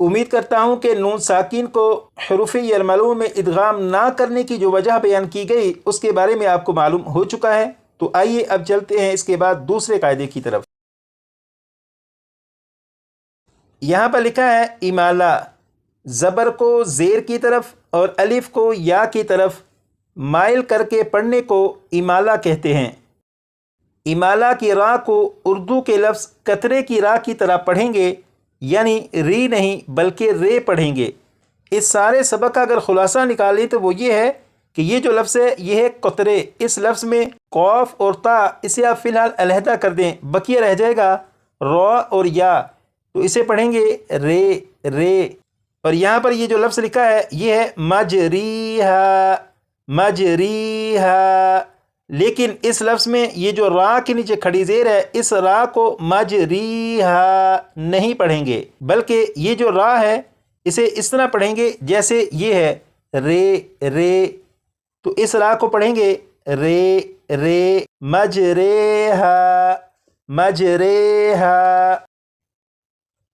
امید کرتا ہوں کہ نون ساکن کو حروف یرملون میں ادغام نہ کرنے کی جو وجہ بیان کی گئی اس کے بارے میں آپ کو معلوم ہو چکا ہے۔ تو آئیے اب چلتے ہیں اس کے بعد دوسرے قاعدے کی طرف۔ یہاں پر لکھا ہے امالہ، زبر کو زیر کی طرف اور الف کو یا کی طرف مائل کر کے پڑھنے کو امالہ کہتے ہیں۔ امالہ کی راء کو اردو کے لفظ قطرے کی راء کی طرح پڑھیں گے، یعنی ری نہیں بلکہ رے پڑھیں گے۔ اس سارے سبق کا اگر خلاصہ نکالیں تو وہ یہ ہے کہ یہ جو لفظ ہے یہ ہے قطرے۔ اس لفظ میں قاف اور تا اسے آپ فی الحال علیحدہ کر دیں، بقیہ رہ جائے گا را اور یا، تو اسے پڑھیں گے رے رے۔ اور یہاں پر یہ جو لفظ لکھا ہے یہ ہے مجریہا مجریہا، لیکن اس لفظ میں یہ جو را کے نیچے کھڑی زیر ہے اس را کو مجریہا نہیں پڑھیں گے، بلکہ یہ جو را ہے اسے اس طرح پڑھیں گے جیسے یہ ہے رے رے، تو اس را کو پڑھیں گے رے رے مجریہا مجریہا۔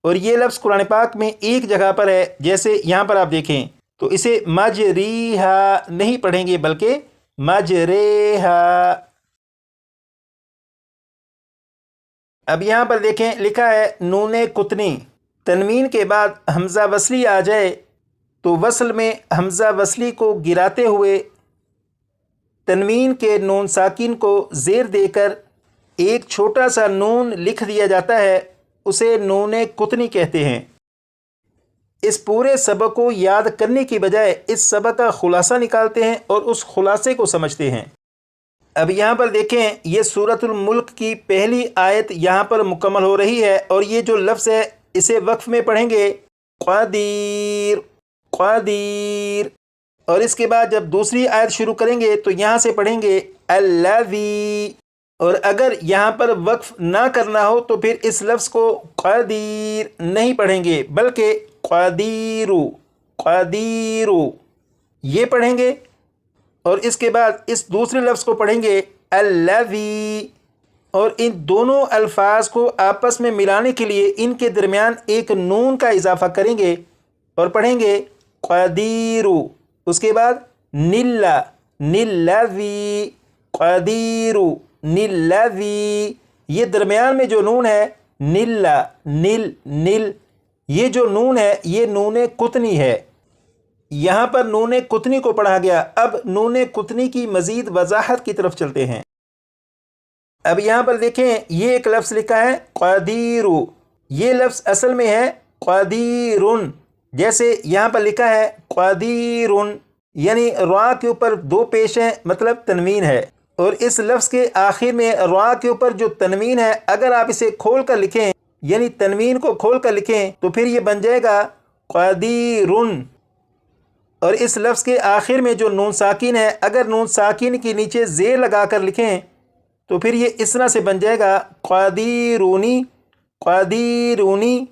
اور یہ لفظ قرآن پاک میں ایک جگہ پر ہے، جیسے یہاں پر آپ دیکھیں تو اسے مجریہا نہیں پڑھیں گے بلکہ مجریہا۔ اب یہاں پر دیکھیں لکھا ہے نون قطنی، تنوین کے بعد حمزہ وصلی آ جائے تو وصل میں حمزہ وصلی کو گراتے ہوئے تنوین کے نون ساکن کو زیر دے کر ایک چھوٹا سا نون لکھ دیا جاتا ہے، اسے نون قطنی کہتے ہیں۔ اس پورے سبق کو یاد کرنے کی بجائے اس سبق کا خلاصہ نکالتے ہیں اور اس خلاصے کو سمجھتے ہیں۔ اب یہاں پر دیکھیں یہ سورۃ الملک کی پہلی آیت یہاں پر مکمل ہو رہی ہے، اور یہ جو لفظ ہے اسے وقف میں پڑھیں گے قدیر قدیر، اور اس کے بعد جب دوسری آیت شروع کریں گے تو یہاں سے پڑھیں گے الذی، اور اگر یہاں پر وقف نہ کرنا ہو تو پھر اس لفظ کو قدیر نہیں پڑھیں گے بلکہ قدیرو قدیرو یہ پڑھیں گے، اور اس کے بعد اس دوسرے لفظ کو پڑھیں گے الذی، اور ان دونوں الفاظ کو آپس میں ملانے کے لیے ان کے درمیان ایک نون کا اضافہ کریں گے اور پڑھیں گے قدیرو، اس کے بعد نلا نلذی قدیرو نلذی، یہ درمیان میں جو نون ہے نلا نل نل، یہ جو نون ہے یہ نون قطنی ہے۔ یہاں پر نون قطنی کو پڑھا گیا، اب نون قطنی کی مزید وضاحت کی طرف چلتے ہیں۔ اب یہاں پر دیکھیں یہ ایک لفظ لکھا ہے قدیرو، یہ لفظ اصل میں ہے قدیرن، جیسے یہاں پر لکھا ہے قدیرن، یعنی را کے اوپر دو پیش ہیں مطلب تنوین ہے، اور اس لفظ کے آخر میں را کے اوپر جو تنوین ہے اگر آپ اسے کھول کر لکھیں، یعنی تنوین کو کھول کر لکھیں تو پھر یہ بن جائے گا قدیرن، اور اس لفظ کے آخر میں جو نون ساکن ہے اگر نون ساکن کے نیچے زیر لگا کر لکھیں تو پھر یہ اس طرح سے بن جائے گا قدیرونی قدیرونی۔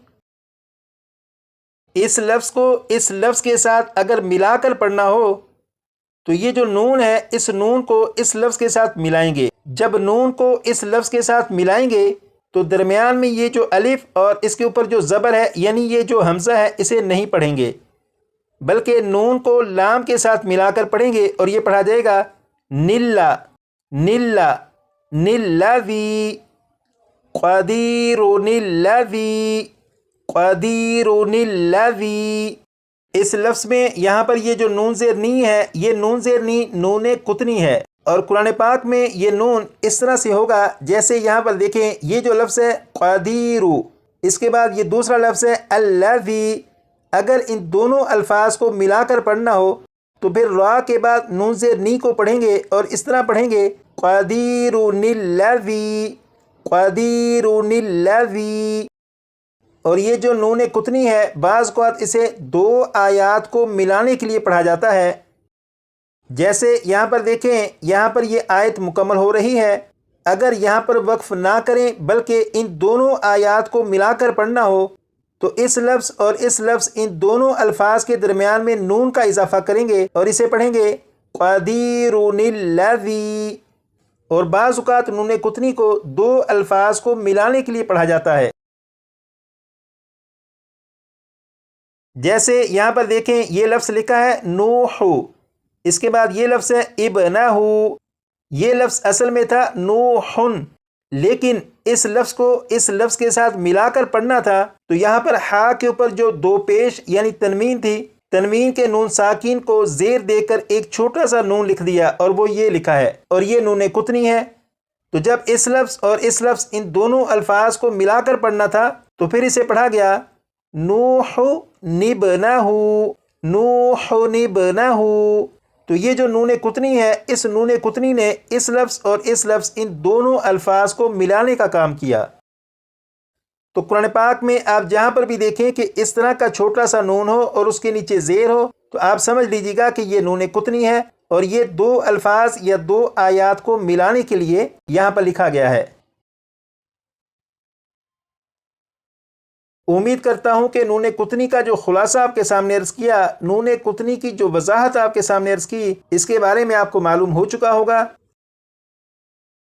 اس لفظ کو اس لفظ کے ساتھ اگر ملا کر پڑھنا ہو تو یہ جو نون ہے اس نون کو اس لفظ کے ساتھ ملائیں گے، جب نون کو اس لفظ کے ساتھ ملائیں گے تو درمیان میں یہ جو الف اور اس کے اوپر جو زبر ہے یعنی یہ جو حمزہ ہے اسے نہیں پڑھیں گے، بلکہ نون کو لام کے ساتھ ملا کر پڑھیں گے، اور یہ پڑھا جائے گا نلا نلا نلذی قدیرن الذی قدیرن الذی۔ اس لفظ میں یہاں پر یہ جو نون زیر نی ہے یہ نون زیر نی نون قطنی ہے، اور قرآن پاک میں یہ نون اس طرح سے ہوگا جیسے یہاں پر دیکھیں یہ جو لفظ ہے قدیرو، اس کے بعد یہ دوسرا لفظ ہے الذی، اگر ان دونوں الفاظ کو ملا کر پڑھنا ہو تو پھر را کے بعد نون زیر نی کو پڑھیں گے اور اس طرح پڑھیں گے قدیرن الذی قدیرن الذی۔ اور یہ جو نون قطنی ہے بعض اوقات اسے دو آیات کو ملانے کے لیے پڑھا جاتا ہے، جیسے یہاں پر دیکھیں یہاں پر یہ آیت مکمل ہو رہی ہے، اگر یہاں پر وقف نہ کریں بلکہ ان دونوں آیات کو ملا کر پڑھنا ہو تو اس لفظ اور اس لفظ ان دونوں الفاظ کے درمیان میں نون کا اضافہ کریں گے اور اسے پڑھیں گے قدیرن الذی، اور بعض اوقات نون قطنی کو دو الفاظ کو ملانے کے لیے پڑھا جاتا ہے۔ جیسے یہاں پر دیکھیں یہ لفظ لکھا ہے نوح، اس کے بعد یہ لفظ ہے ابنہ، یہ لفظ اصل میں تھا نوحن، لیکن اس لفظ کو اس لفظ کے ساتھ ملا کر پڑھنا تھا، تو یہاں پر ہا کے اوپر جو دو پیش یعنی تنوین تھی، تنوین کے نون ساکین کو زیر دے کر ایک چھوٹا سا نون لکھ دیا اور وہ یہ لکھا ہے، اور یہ نون قطنی ہے۔ تو جب اس لفظ اور اس لفظ ان دونوں الفاظ کو ملا کر پڑھنا تھا تو پھر اسے پڑھا گیا نوح نبنہ، نوح نبنہ۔ تو یہ جو نون قطنی ہے، اس نون قطنی نے اس لفظ اور اس لفظ ان دونوں الفاظ کو ملانے کا کام کیا۔ تو قرآن پاک میں آپ جہاں پر بھی دیکھیں کہ اس طرح کا چھوٹا سا نون ہو اور اس کے نیچے زیر ہو تو آپ سمجھ لیجیے گا کہ یہ نون قطنی ہے، اور یہ دو الفاظ یا دو آیات کو ملانے کے لیے یہاں پر لکھا گیا ہے۔ امید کرتا ہوں کہ نون قطنی کا جو خلاصہ آپ کے سامنے عرض کیا، نون قطنی کی جو وضاحت آپ کے سامنے عرض کی، اس کے بارے میں آپ کو معلوم ہو چکا ہوگا۔